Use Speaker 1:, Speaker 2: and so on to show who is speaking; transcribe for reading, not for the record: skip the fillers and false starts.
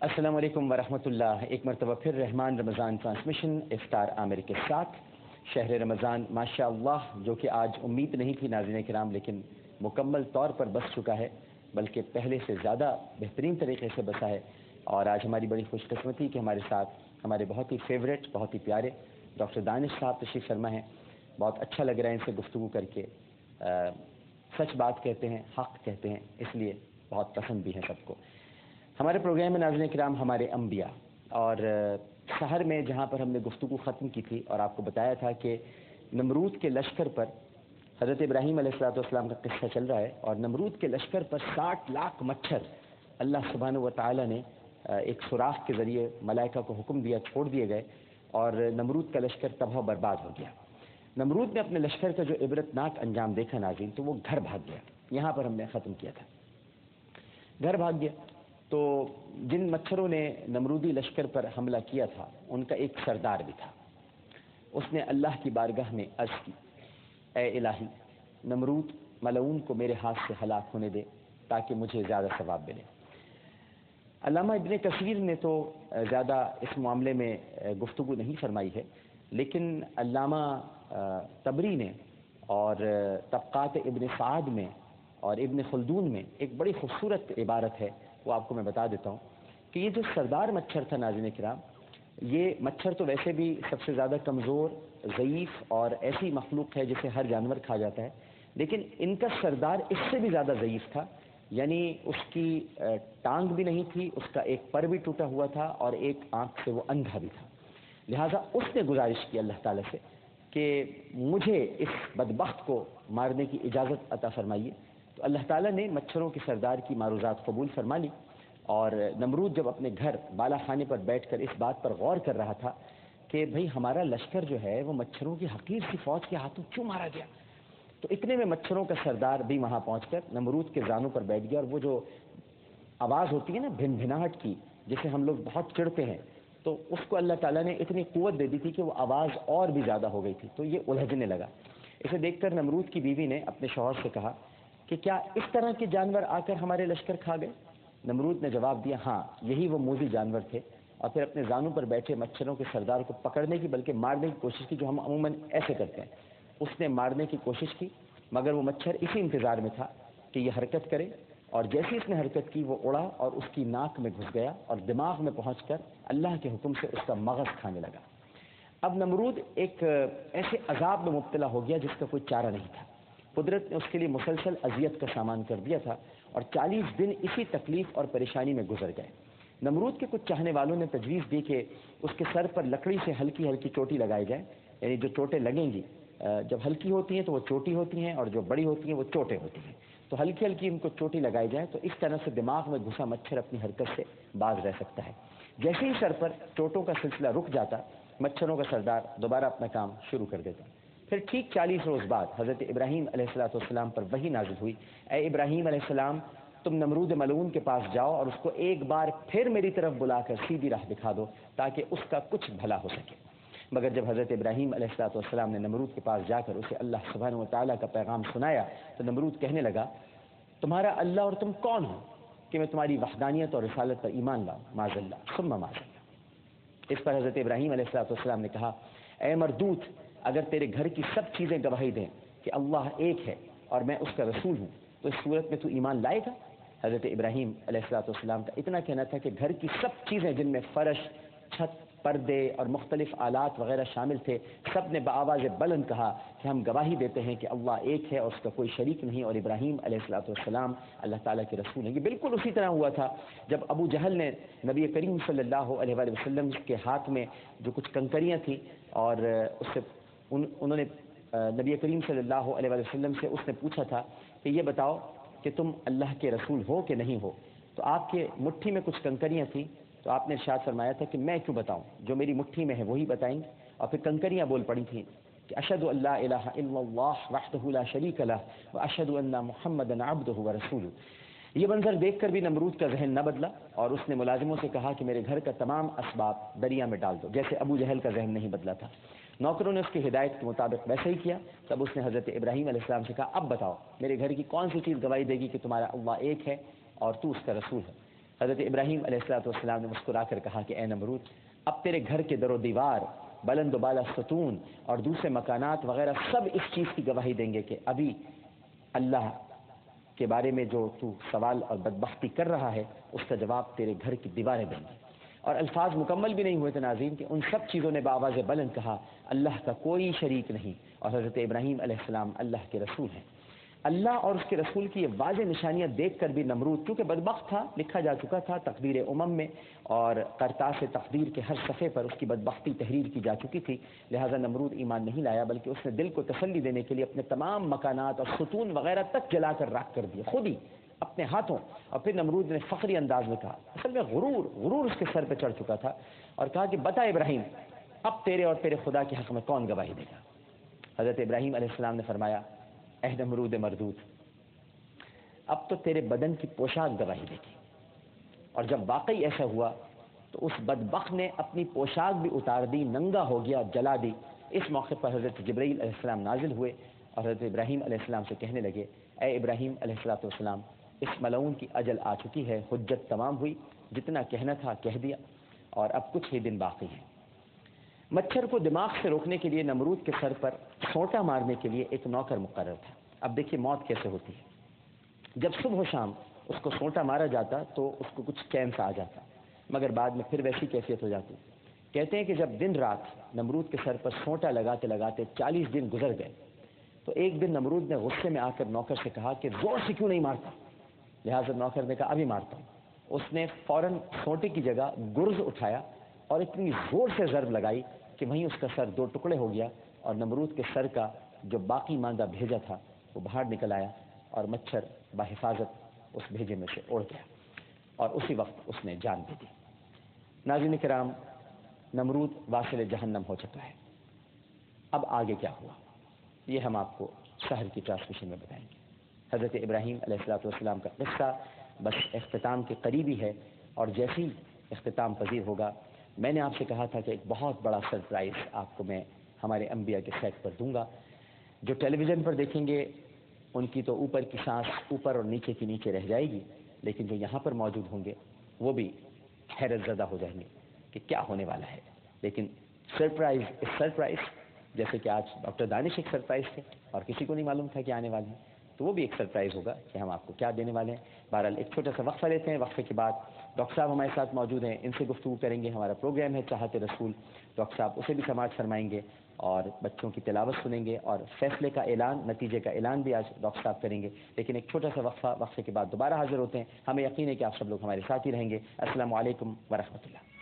Speaker 1: السلام علیکم ورحمۃ اللہ۔ ایک مرتبہ پھر رحمان رمضان ٹرانسمیشن افطار عامر کے ساتھ شہر رمضان ماشاء اللہ جو کہ آج امید نہیں تھی ناظرین کرام، لیکن مکمل طور پر بس چکا ہے، بلکہ پہلے سے زیادہ بہترین طریقے سے بسا ہے۔ اور آج ہماری بڑی خوش قسمتی کہ ہمارے ساتھ ہمارے بہت ہی فیوریٹ، بہت ہی پیارے ڈاکٹر دانش صاحب تشریف فرما ہیں۔ بہت اچھا لگ رہا ہے ان سے گفتگو کر کے، سچ بات کہتے ہیں، حق کہتے ہیں، اس لیے بہت پسند بھی ہیں سب کو۔ ہمارے پروگرام میں ناظرین کرام ہمارے انبیاء، اور شہر میں جہاں پر ہم نے گفتگو ختم کی تھی اور آپ کو بتایا تھا کہ نمرود کے لشکر پر حضرت ابراہیم علیہ السلام کا قصہ چل رہا ہے، اور نمرود کے لشکر پر 60 لاکھ مچھر اللہ سبحانہ و تعالیٰ نے ایک سوراخ کے ذریعے ملائکہ کو حکم دیا، چھوڑ دیے گئے، اور نمرود کا لشکر تباہ و برباد ہو گیا۔ نمرود نے اپنے لشکر کا جو عبرتناک انجام دیکھا ناظرین، تو وہ گھر بھاگ گیا۔ یہاں پر ہم نے ختم کیا تھا، گھر بھاگ گیا۔ تو جن مچھروں نے نمرودی لشکر پر حملہ کیا تھا ان کا ایک سردار بھی تھا۔ اس نے اللہ کی بارگاہ میں عرض کی، اے الہی، نمرود ملعون کو میرے ہاتھ سے ہلاک ہونے دے تاکہ مجھے زیادہ ثواب ملے۔ علامہ ابن کثیر نے تو زیادہ اس معاملے میں گفتگو نہیں فرمائی ہے، لیکن علامہ طبری نے اور طبقات ابن سعد میں اور ابن خلدون میں ایک بڑی خوبصورت عبارت ہے، وہ آپ کو میں بتا دیتا ہوں کہ یہ جو سردار مچھر تھا ناظرین کرام، یہ مچھر تو ویسے بھی سب سے زیادہ کمزور، ضعیف اور ایسی مخلوق ہے جسے ہر جانور کھا جاتا ہے، لیکن ان کا سردار اس سے بھی زیادہ ضعیف تھا۔ یعنی اس کی ٹانگ بھی نہیں تھی، اس کا ایک پر بھی ٹوٹا ہوا تھا اور ایک آنکھ سے وہ اندھا بھی تھا۔ لہٰذا اس نے گزارش کی اللہ تعالیٰ سے کہ مجھے اس بدبخت کو مارنے کی اجازت عطا فرمائیے۔ تو اللہ تعالیٰ نے مچھروں کے سردار کی معروضات قبول فرما لی، اور نمرود جب اپنے گھر بالا خانے پر بیٹھ کر اس بات پر غور کر رہا تھا کہ بھئی ہمارا لشکر جو ہے وہ مچھروں کی حقیر سی فوج کے ہاتھوں کیوں مارا گیا، تو اتنے میں مچھروں کا سردار بھی وہاں پہنچ کر نمرود کے زانوں پر بیٹھ گیا، اور وہ جو آواز ہوتی ہے نا بھن بھناہٹ کی، جسے ہم لوگ بہت چڑھتے ہیں، تو اس کو اللہ تعالیٰ نے اتنی قوت دے دی تھی کہ وہ آواز اور بھی زیادہ ہو گئی تھی، تو یہ الجھنے لگا۔ اسے دیکھ کر نمرود کی بیوی نے اپنے شوہر سے کہا کہ کیا اس طرح کے جانور آ کر ہمارے لشکر کھا گئے؟ نمرود نے جواب دیا، ہاں یہی وہ موذی جانور تھے، اور پھر اپنے زانوں پر بیٹھے مچھروں کے سردار کو پکڑنے کی بلکہ مارنے کی کوشش کی، جو ہم عموماً ایسے کرتے ہیں۔ اس نے مارنے کی کوشش کی، مگر وہ مچھر اسی انتظار میں تھا کہ یہ حرکت کرے، اور جیسے اس نے حرکت کی وہ اڑا اور اس کی ناک میں گھس گیا اور دماغ میں پہنچ کر اللہ کے حکم سے اس کا مغز کھانے لگا۔ اب نمرود ایک ایسے عذاب میں مبتلا ہو گیا جس کا کوئی چارہ نہیں تھا۔ قدرت نے اس کے لیے مسلسل اذیت کا سامان کر دیا تھا، اور 40 دن اسی تکلیف اور پریشانی میں گزر گئے۔ نمرود کے کچھ چاہنے والوں نے تجویز دی کہ اس کے سر پر لکڑی سے ہلکی ہلکی چوٹی لگائی جائے، یعنی جو چوٹیں لگیں گی جب ہلکی ہوتی ہیں تو وہ چوٹی ہوتی ہیں، اور جو بڑی ہوتی ہیں وہ چوٹیں ہوتی ہیں، تو ہلکی ہلکی ان کو چوٹی لگائی جائے، تو اس طرح سے دماغ میں گھسا مچھر اپنی حرکت سے باز رہ سکتا ہے۔ جیسے ہی سر پر چوٹوں کا سلسلہ رک جاتا، مچھروں کا سردار دوبارہ اپنا کام شروع کر دیتا۔ پھر ٹھیک 40 روز بعد حضرت ابراہیم علیہ السلام پر وحی نازل ہوئی، اے ابراہیم علیہ السلام، تم نمرود ملعون کے پاس جاؤ اور اس کو ایک بار پھر میری طرف بلا کر سیدھی راہ دکھا دو تاکہ اس کا کچھ بھلا ہو سکے۔ مگر جب حضرت ابراہیم علیہ السلام نے نمرود کے پاس جا کر اسے اللہ سبحانہ و تعالیٰ کا پیغام سنایا تو نمرود کہنے لگا، تمہارا اللہ اور تم کون ہو کہ میں تمہاری وحدانیت اور رسالت پر ایمان لاؤں؟ معاذ اللہ ثم معاذ اللہ۔ اس پر حضرت ابراہیم علیہ السلام نے کہا، اے مردود، اگر تیرے گھر کی سب چیزیں گواہی دیں کہ اللہ ایک ہے اور میں اس کا رسول ہوں تو اس صورت میں تو ایمان لائے گا؟ حضرت ابراہیم علیہ السلام کا اتنا کہنا تھا کہ گھر کی سب چیزیں جن میں فرش، چھت، پردے اور مختلف آلات وغیرہ شامل تھے، سب نے بآواز بلند کہا کہ ہم گواہی دیتے ہیں کہ اللہ ایک ہے اور اس کا کوئی شریک نہیں، اور ابراہیم علیہ السلام اللہ تعالیٰ کے رسول ہیں۔ یہ بالکل اسی طرح ہوا تھا جب ابو جہل نے نبی کریم صلی اللہ علیہ وآلہ وسلم کے ہاتھ میں جو کچھ کنکریاں تھیں، اور اس سے انہوں نے نبی کریم صلی اللہ علیہ وآلہ وسلم سے اس نے پوچھا تھا کہ یہ بتاؤ کہ تم اللہ کے رسول ہو کہ نہیں ہو، تو آپ کے مٹھی میں کچھ کنکریاں تھیں، تو آپ نے ارشاد فرمایا تھا کہ میں کیوں بتاؤں، جو میری مٹھی میں ہے وہی بتائیں گے۔ اور پھر کنکریاں بول پڑی تھیں کہ اشہد ان لا الہ الا اللہ وحدہ لا شریک لہ واشہد ان محمدا عبدہ ورسولہ۔ یہ منظر دیکھ کر بھی نمرود کا ذہن نہ بدلا، اور اس نے ملازموں سے کہا کہ میرے گھر کا تمام اسباب دریا میں ڈال دو، جیسے ابو جہل کا ذہن نہیں بدلا تھا۔ نوکروں نے اس کی ہدایت کے مطابق ویسا ہی کیا۔ تب اس نے حضرت ابراہیم علیہ السلام سے کہا، اب بتاؤ میرے گھر کی کون سی چیز گواہی دے گی کہ تمہارا اللہ ایک ہے؟ اور تو اس کا رسول ہے۔ حضرت ابراہیم علیہ السلام نے مسکرا کر کہا کہ اے نمرود، اب تیرے گھر کے در و دیوار، بلند و بالا ستون اور دوسرے مکانات وغیرہ سب اس چیز کی گواہی دیں گے کہ ابھی اللہ کے بارے میں جو تو سوال اور بدبختی کر رہا ہے اس کا جواب تیرے گھر کی دیواریں دیں گی۔ اور الفاظ مکمل بھی نہیں ہوئے تھے ناظرین کہ ان سب چیزوں نے بآواز بلند کہا اللہ کا کوئی شریک نہیں، اور حضرت ابراہیم علیہ السلام اللہ کے رسول ہیں۔ اللہ اور اس کے رسول کی یہ واضح نشانیاں دیکھ کر بھی نمرود، کیونکہ بدبخت تھا، لکھا جا چکا تھا تقدیر امم میں، اور کرتاس تقدیر کے ہر صفحے پر اس کی بدبختی تحریر کی جا چکی تھی، لہٰذا نمرود ایمان نہیں لایا، بلکہ اس نے دل کو تسلی دینے کے لیے اپنے تمام مکانات اور ستون وغیرہ تک جلا کر راکھ کر دیے خود ہی اپنے ہاتھوں۔ اور پھر نمرود نے فخری انداز میں کہا، اصل میں غرور اس کے سر پہ چڑھ چکا تھا، اور کہا کہ بتا ابراہیم، اب تیرے اور تیرے خدا کے حق میں کون گواہی دے گا؟ حضرت ابراہیم علیہ السلام نے فرمایا، اے نمرود مردود، اب تو تیرے بدن کی پوشاک گواہی دے گی۔ اور جب واقعی ایسا ہوا تو اس بدبخت نے اپنی پوشاک بھی اتار دی، ننگا ہو گیا، جلا دی۔ اس موقع پر حضرت جبرائیل علیہ السلام نازل ہوئے اور حضرت ابراہیم علیہ السلام سے کہنے لگے، اے ابراہیم علیہ السلام، اس ملعون کی اجل آ چکی ہے، حجت تمام ہوئی، جتنا کہنا تھا کہہ دیا، اور اب کچھ ہی دن باقی ہیں۔ مچھر کو دماغ سے روکنے کے لیے نمرود کے سر پر سونٹا مارنے کے لیے ایک نوکر مقرر تھا۔ اب دیکھیے موت کیسے ہوتی ہے، جب صبح و شام اس کو سونٹا مارا جاتا تو اس کو کچھ چین سا آ جاتا، مگر بعد میں پھر ویسی کیفیت ہو جاتی۔ کہتے ہیں کہ جب دن رات نمرود کے سر پر سونٹا لگاتے لگاتے 40 دن گزر گئے تو ایک دن نمرود نے غصے میں آ کر نوکر سے کہا کہ زور سے کیوں نہیں مارتا؟ لہٰذا نوکر نے کہا ابھی مارتا ہوں۔ اس نے فوراً سونٹے کی جگہ گرز اٹھایا اور اتنی زور سے ضرب لگائی کہ وہیں اس کا سر 2 ٹکڑے ہو گیا، اور نمرود کے سر کا جو باقی ماندہ بھیجا تھا وہ باہر نکل آیا، اور مچھر بحفاظت اس بھیجے میں سے اڑ گیا، اور اسی وقت اس نے جان دے دی۔ ناظرین کرام، نمرود واصل جہنم ہو چکا ہے۔ اب آگے کیا ہوا یہ ہم آپ کو شہر کی ٹرانسمیشن میں بتائیں گے۔ حضرت ابراہیم علیہ السلام کا قصہ بس اختتام کے قریب ہی ہے، اور جیسے ہی اختتام پذیر ہوگا، میں نے آپ سے کہا تھا کہ ایک بہت بڑا سرپرائز آپ کو میں ہمارے انبیاء کے سیٹ پر دوں گا۔ جو ٹیلی ویژن پر دیکھیں گے ان کی تو اوپر کی سانس اوپر اور نیچے کی نیچے رہ جائے گی، لیکن جو یہاں پر موجود ہوں گے وہ بھی حیرت زدہ ہو جائیں گے کہ کیا ہونے والا ہے۔ لیکن سرپرائز جیسے کہ آج ڈاکٹر دانش ایک سرپرائز تھے اور کسی کو نہیں معلوم تھا کہ آنے والے ہیں، تو وہ بھی ایک سرپرائز ہوگا کہ ہم آپ کو کیا دینے والے ہیں۔ بہرحال ایک چھوٹا سا وقفہ لیتے ہیں، وقفے کے بعد ڈاکٹر صاحب ہمارے ساتھ موجود ہیں، ان سے گفتگو کریں گے۔ ہمارا پروگرام ہے چاہت رسول، ڈاکٹر صاحب اسے بھی سماعت فرمائیں گے اور بچوں کی تلاوت سنیں گے، اور فیصلے کا اعلان، نتیجے کا اعلان بھی آج ڈاکٹر صاحب کریں گے۔ لیکن ایک چھوٹا سا وقفے کے بعد دوبارہ حاضر ہوتے ہیں۔ ہمیں یقین ہے کہ آپ سب لوگ ہمارے ساتھ ہی رہیں گے۔ السلام علیکم ورحمۃ اللہ۔